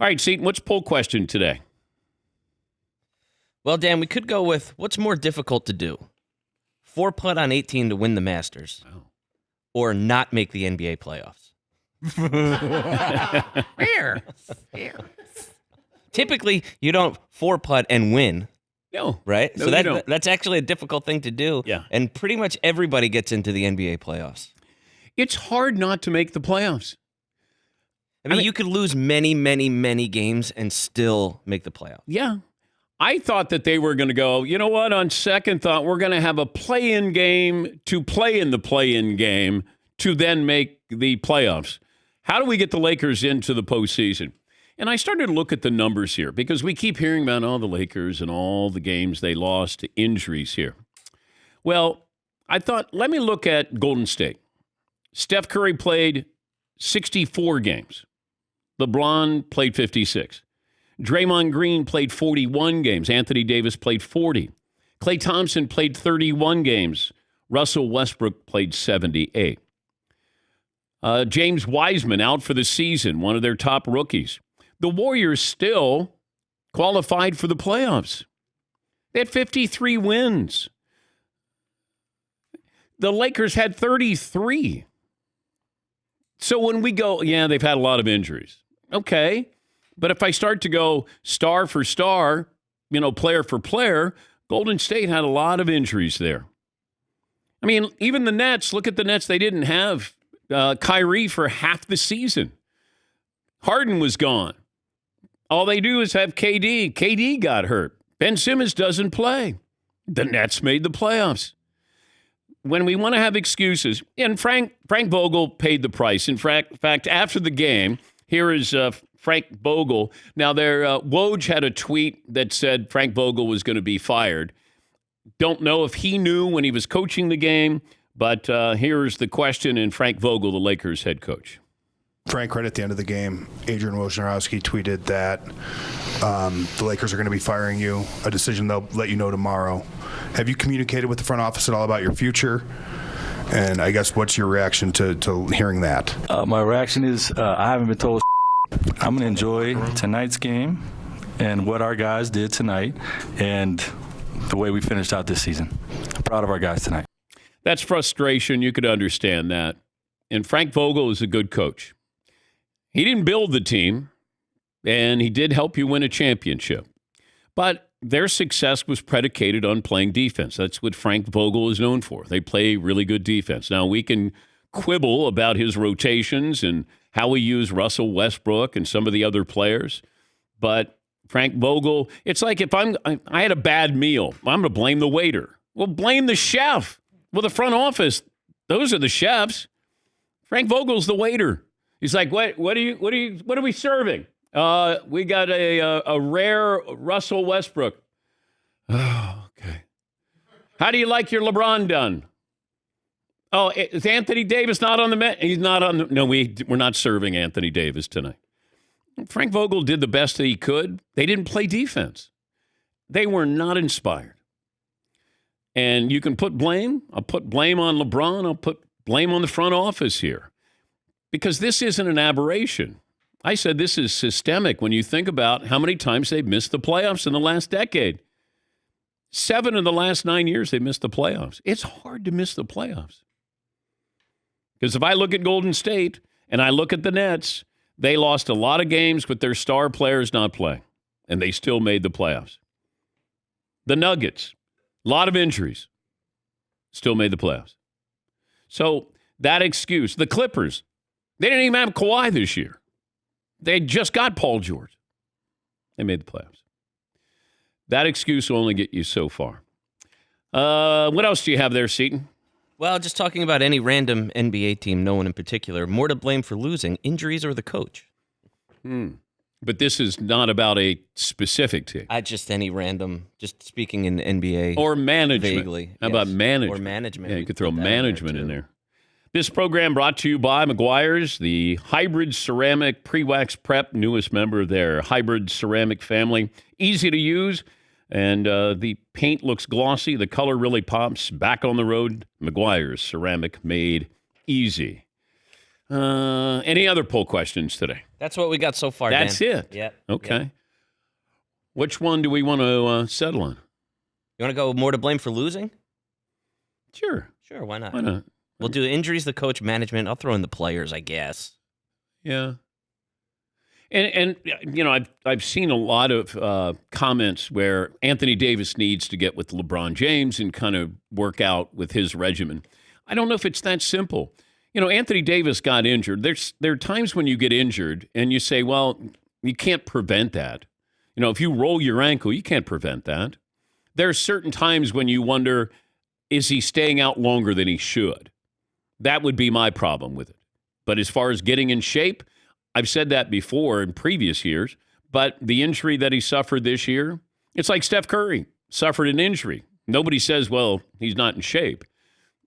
All right, Seton, what's poll question today? Well, Dan, we could go with what's more difficult to do? 4-putt on 18 to win the Masters, or not make the NBA playoffs? Typically, you don't 4-putt and win. No. Right? No, so that's actually a difficult thing to do. Yeah. And pretty much everybody gets into the NBA playoffs. It's hard not to make the playoffs. I mean, you could lose many, many, many games and still make the playoffs. Yeah. I thought that they were going to go, you know what, on second thought, we're going to have a play-in game to play in the play-in game to then make the playoffs. How do we get the Lakers into the postseason? And I started to look at the numbers here because we keep hearing about all the Lakers and all the games they lost to injuries here. Well, I thought, let me look at Golden State. Steph Curry played 64 games. LeBron played 56. Draymond Green played 41 games. Anthony Davis played 40. Klay Thompson played 31 games. Russell Westbrook played 78. James Wiseman out for the season, one of their top rookies. The Warriors still qualified for the playoffs. They had 53 wins. The Lakers had 33. So when we go, yeah, they've had a lot of injuries. Okay. But if I start to go star for star, player for player, Golden State had a lot of injuries there. I mean, even the Nets, look at the Nets. They didn't have Kyrie for half the season. Harden was gone. All they do is have KD. KD got hurt. Ben Simmons doesn't play. The Nets made the playoffs. When we want to have excuses, and Frank Vogel paid the price. In fact, after the game, here is Frank Vogel. Now, Woj had a tweet that said Frank Vogel was going to be fired. Don't know if he knew when he was coaching the game, but here's the question, and Frank Vogel, the Lakers head coach. Frank, right at the end of the game, Adrian Wojnarowski tweeted that the Lakers are going to be firing you, a decision they'll let you know tomorrow. Have you communicated with the front office at all about your future? And I guess what's your reaction to hearing that? My reaction is I haven't been told. I'm going to enjoy tonight's game and what our guys did tonight and the way we finished out this season. I'm proud of our guys tonight. That's frustration. You could understand that. And Frank Vogel is a good coach. He didn't build the team, and he did help you win a championship. But their success was predicated on playing defense. That's what Frank Vogel is known for. They play really good defense. Now, we can quibble about his rotations and how we use Russell Westbrook and some of the other players. But Frank Vogel, it's like if I had a bad meal, I'm going to blame the waiter. Well, blame the chef. Well, the front office, those are the chefs. Frank Vogel's the waiter. He's like, what are we serving? We got a rare Russell Westbrook. Oh, okay. How do you like your LeBron done? Oh, is Anthony Davis not on the menu? He's not on the. No, we're not serving Anthony Davis tonight. Frank Vogel did the best that he could. They didn't play defense. They were not inspired. And you can put blame. I'll put blame on LeBron. I'll put blame on the front office here. Because this isn't an aberration. I said this is systemic when you think about how many times they've missed the playoffs in the last decade. 7 of the last 9 years they've missed the playoffs. It's hard to miss the playoffs. Because if I look at Golden State and I look at the Nets, they lost a lot of games with their star players not playing, and they still made the playoffs. The Nuggets, a lot of injuries, still made the playoffs. So that excuse, the Clippers, they didn't even have Kawhi this year. They just got Paul George. They made the playoffs. That excuse will only get you so far. What else do you have there, Seton? Well, just talking about any random NBA team, no one in particular. More to blame for losing, injuries or the coach? But this is not about a specific team. Just any random, just speaking in NBA. Or management. Vaguely. How about management? Or management. Yeah, you could throw management in there. This program brought to you by McGuire's, the hybrid ceramic pre-wax prep, newest member of their hybrid ceramic family. Easy to use, and the paint looks glossy. The color really pops. Back on the road, McGuire's ceramic made easy. Any other poll questions today? That's what we got so far, That's Dan. it? Yep. Okay. Yep. Which one do we want to settle on? You want to go more to blame for losing? Sure. Sure, why not? Why not? We'll do injuries, the coach, management. I'll throw in the players, I guess. Yeah. And I've seen a lot of comments where Anthony Davis needs to get with LeBron James and kind of work out with his regimen. I don't know if it's that simple. Anthony Davis got injured. There are times when you get injured and you say, well, you can't prevent that. If you roll your ankle, you can't prevent that. There are certain times when you wonder, is he staying out longer than he should? That would be my problem with it. But as far as getting in shape, I've said that before in previous years, but the injury that he suffered this year, it's like Steph Curry suffered an injury. Nobody says, well, he's not in shape.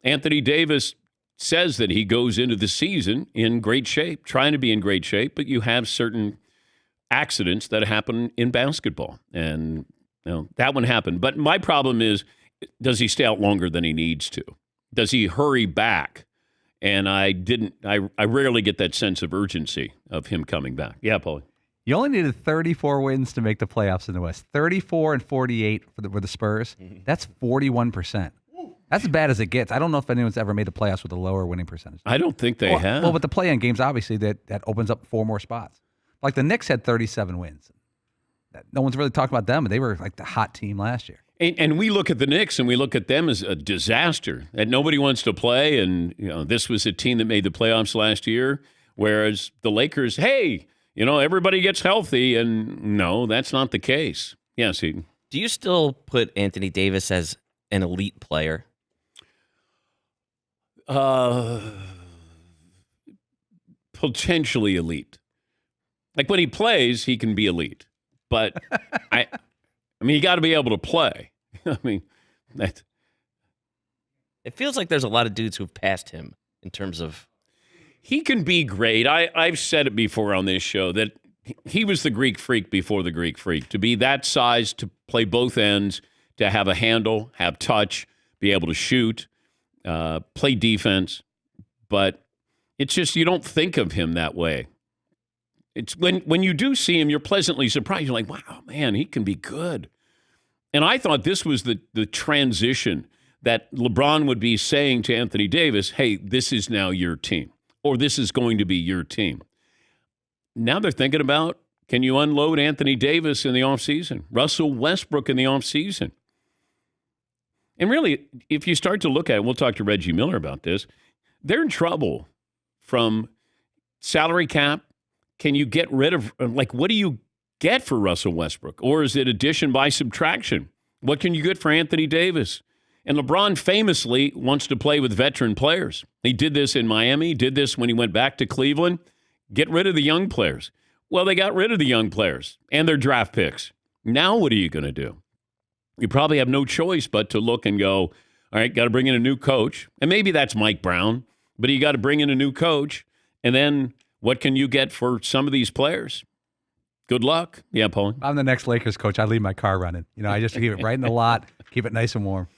Anthony Davis says that he goes into the season in great shape, trying to be in great shape, but you have certain accidents that happen in basketball. And that one happened. But my problem is, does he stay out longer than he needs to? Does he hurry back? And I rarely get that sense of urgency of him coming back. Yeah, Paulie. You only needed 34 wins to make the playoffs in the West. 34 and 48 for the Spurs. That's 41%. That's as bad as it gets. I don't know if anyone's ever made the playoffs with a lower winning percentage. I don't think they have. Well, with the play-in games, obviously, that opens up 4 more spots. Like the Knicks had 37 wins. No one's really talking about them, but they were like the hot team last year. And we look at the Knicks and we look at them as a disaster that nobody wants to play. And, this was a team that made the playoffs last year, whereas the Lakers, hey, everybody gets healthy. And no, that's not the case. Yes, Eden. Do you still put Anthony Davis as an elite player? Potentially elite. Like when he plays, he can be elite. But you got to be able to play. That. It feels like there's a lot of dudes who've passed him in terms of. He can be great. I've said it before on this show that he was the Greek freak before the Greek freak. To be that size, to play both ends, to have a handle, have touch, be able to shoot, play defense. But it's just you don't think of him that way. It's when you do see him, you're pleasantly surprised. You're like, wow, man, he can be good. And I thought this was the transition that LeBron would be saying to Anthony Davis, hey, this is now your team, or this is going to be your team. Now they're thinking about, can you unload Anthony Davis in the offseason, Russell Westbrook in the offseason? And really, if you start to look at it, we'll talk to Reggie Miller about this, they're in trouble from salary cap. Can you get rid of, what do you get for Russell Westbrook? Or is it addition by subtraction? What can you get for Anthony Davis? And LeBron famously wants to play with veteran players. He did this in Miami, did this when he went back to Cleveland. Get rid of the young players. Well, they got rid of the young players and their draft picks. Now what are you going to do? You probably have no choice but to look and go, all right, got to bring in a new coach. And maybe that's Mike Brown, but you got to bring in a new coach. And then what can you get for some of these players? Good luck. Yeah, Paul. I'm the next Lakers coach. I leave my car running. I just keep it right in the lot, keep it nice and warm.